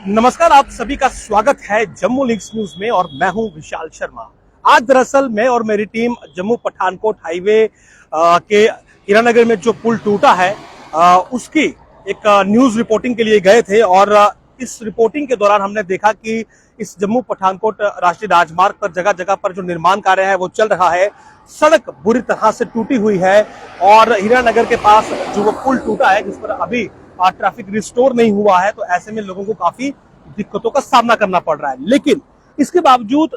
नमस्कार, आप सभी का स्वागत है जम्मू लिंक्स न्यूज में और मैं हूं विशाल शर्मा। आज दरअसल मैं और मेरी टीम जम्मू पठानकोट हाईवे के हीरानगर में जो पुल टूटा है उसकी एक न्यूज रिपोर्टिंग के लिए गए थे और इस रिपोर्टिंग के दौरान हमने देखा कि इस जम्मू पठानकोट राष्ट्रीय राजमार्ग पर जगह जगह पर जो निर्माण कार्य है वो चल रहा है। सड़क बुरी तरह से टूटी हुई है और हीरानगर के पास जो वो पुल टूटा है जिस पर अभी ट्रैफिक रिस्टोर नहीं हुआ है, तो ऐसे में लोगों को काफी दिक्कतों का सामना करना पड़ रहा है। लेकिन इसके बावजूद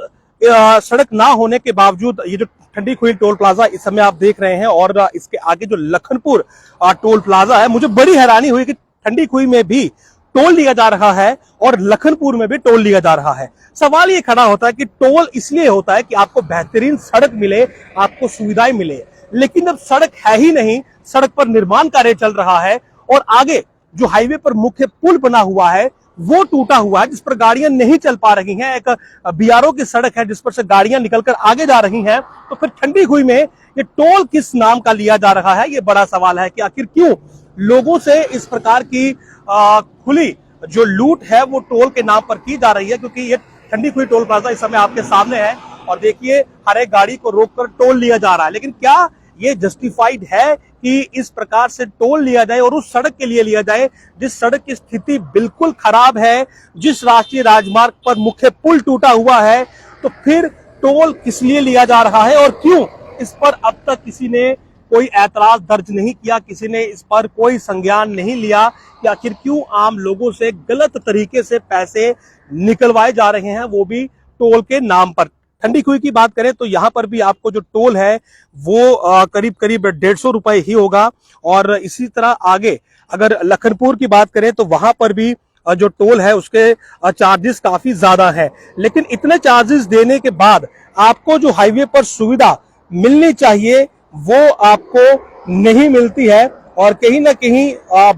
सड़क ना होने के बावजूद ये जो ठंडी खुई टोल प्लाजा इस समय आप देख रहे हैं और इसके आगे जो लखनपुर टोल प्लाजा है, मुझे बड़ी हैरानी हुई कि ठंडी खुई में भी टोल लिया जा रहा है और लखनपुर में भी टोल लिया जा रहा है। सवाल ये खड़ा होता है कि टोल इसलिए होता है कि आपको बेहतरीन सड़क मिले, आपको सुविधाएं मिले, लेकिन जब सड़क है ही नहीं, सड़क पर निर्माण कार्य चल रहा है और आगे जो हाईवे पर मुख्य पुल बना हुआ है वो टूटा हुआ है जिस पर गाड़ियां नहीं चल पा रही हैं, एक बीआरओ की सड़क है जिस पर से गाड़ियां निकलकर आगे जा रही हैं, तो फिर ठंडी खुई में ये टोल किस नाम का लिया जा रहा है, ये बड़ा सवाल है कि आखिर क्यों लोगों से इस प्रकार की खुली जो लूट है वो टोल के नाम पर की जा रही है। क्योंकि ये ठंडी खुई टोल प्लाजा इस समय आपके सामने है और देखिए हर एक गाड़ी को रोककर टोल लिया जा रहा है। लेकिन क्या ये जस्टिफाइड है कि इस प्रकार से टोल लिया जाए और उस सड़क के लिए लिया जाए जिस सड़क की स्थिति बिल्कुल खराब है, जिस राष्ट्रीय राजमार्ग पर मुख्य पुल टूटा हुआ है, तो फिर टोल किस लिए लिया जा रहा है और क्यों इस पर अब तक किसी ने कोई ऐतराज दर्ज नहीं किया, किसी ने इस पर कोई संज्ञान नहीं लिया कि आखिर क्यों आम लोगों से गलत तरीके से पैसे निकलवाए जा रहे हैं, वो भी टोल के नाम पर। ठंडी खुई की बात करें तो यहाँ पर भी आपको जो टोल है वो करीब करीब 150 रुपए ही होगा और इसी तरह आगे अगर लखनपुर की बात करें तो वहां पर भी जो टोल है उसके चार्जेस काफी ज्यादा है। लेकिन इतने चार्जेस देने के बाद आपको जो हाईवे पर सुविधा मिलनी चाहिए वो आपको नहीं मिलती है और कहीं ना कहीं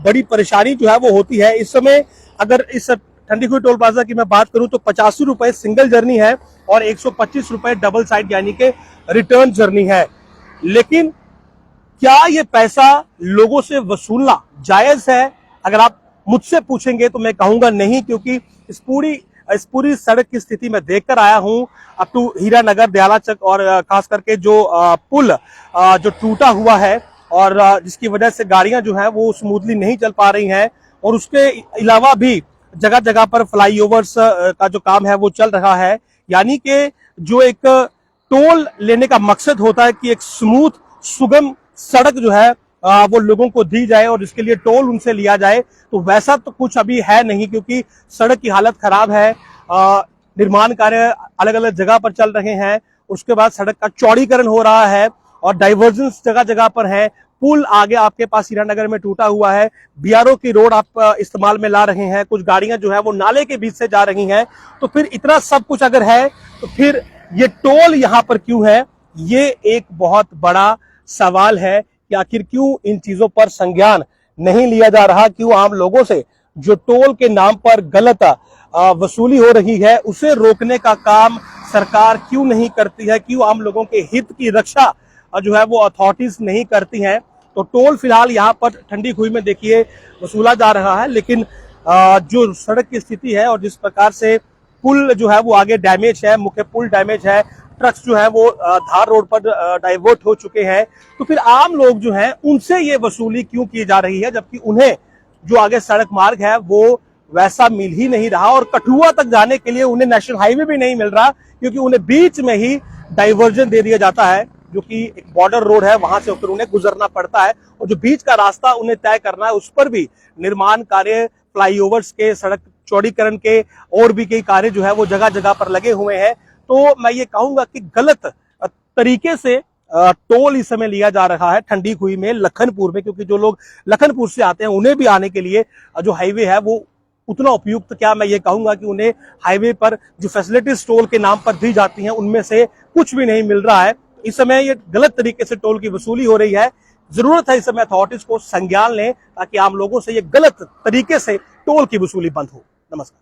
बड़ी परेशानी जो है वो होती है। इस समय अगर इस ठंडी खुई टोल प्लाजा की मैं बात करूं तो 85 रुपए सिंगल जर्नी है और 125 रुपए डबल साइड यानी के रिटर्न जर्नी है। लेकिन क्या ये पैसा लोगों से वसूलना जायज है? अगर आप मुझसे पूछेंगे तो मैं कहूंगा नहीं, क्योंकि इस पूरी सड़क की स्थिति मैं देखकर आया हूं अप टू हीरानगर दयालाचक और खास करके जो पुल जो टूटा हुआ है और जिसकी वजह से गाड़ियां जो है वो स्मूथली नहीं चल पा रही हैं और उसके अलावा भी जगह जगह पर फ्लाईओवर्स का जो काम है वो चल रहा है। यानी कि जो एक टोल लेने का मकसद होता है कि एक स्मूथ सुगम सड़क जो है वो लोगों को दी जाए और इसके लिए टोल उनसे लिया जाए, तो वैसा तो कुछ अभी है नहीं, क्योंकि सड़क की हालत खराब है। निर्माण कार्य अलग अलग जगह पर चल रहे हैं, उसके बाद सड़क का चौड़ीकरण हो रहा है और डाइवर्जेंस जगह जगह पर है। पुल आगे आपके पास हीरानगर में टूटा हुआ है, बीआरओ की रोड आप इस्तेमाल में ला रहे हैं, कुछ गाड़ियां जो है वो नाले के बीच से जा रही हैं, तो फिर इतना सब कुछ अगर है तो फिर ये टोल यहां पर क्यों है? ये एक बहुत बड़ा सवाल है कि आखिर क्यों इन चीजों पर संज्ञान नहीं लिया जा रहा, क्यों आम लोगों से जो टोल के नाम पर गलत वसूली हो रही है उसे रोकने का काम सरकार क्यों नहीं करती है, क्यों आम लोगों के हित की रक्षा जो है वो अथॉरिटीज नहीं करती हैं। तो टोल फिलहाल यहाँ पर ठंडी खुई में देखिए वसूला जा रहा है, लेकिन जो सड़क की स्थिति है और जिस प्रकार से पुल जो है वो आगे डैमेज है, मुख्य पुल डैमेज है, ट्रक्स जो है वो धार रोड पर डाइवर्ट हो चुके हैं, तो फिर आम लोग जो हैं उनसे ये वसूली क्यों की जा रही है, जबकि उन्हें जो आगे सड़क मार्ग है वो वैसा मिल ही नहीं रहा और कठुआ तक जाने के लिए उन्हें नेशनल हाईवे भी नहीं मिल रहा, क्योंकि उन्हें बीच में ही डाइवर्जन दे दिया जाता है जो कि एक बॉर्डर रोड है, वहां से होकर उन्हें गुजरना पड़ता है और जो बीच का रास्ता उन्हें तय करना है उस पर भी निर्माण कार्य, फ्लाईओवर्स के, सड़क चौड़ीकरण के और भी कई कार्य जो है वो जगह जगह पर लगे हुए हैं। तो मैं ये कहूंगा कि गलत तरीके से टोल इस समय लिया जा रहा है ठंडी खुई में, लखनपुर में, क्योंकि जो लोग लखनपुर से आते हैं उन्हें भी आने के लिए जो हाईवे है वो उतना उपयुक्त, क्या मैं ये कहूंगा कि उन्हें हाईवे पर जो फैसिलिटीज टोल के नाम पर दी जाती हैं उनमें से कुछ भी नहीं मिल रहा है। इस समय ये गलत तरीके से टोल की वसूली हो रही है। जरूरत है इस समय अथॉरिटीज को संज्ञान लें ताकि आम लोगों से ये गलत तरीके से टोल की वसूली बंद हो। नमस्कार।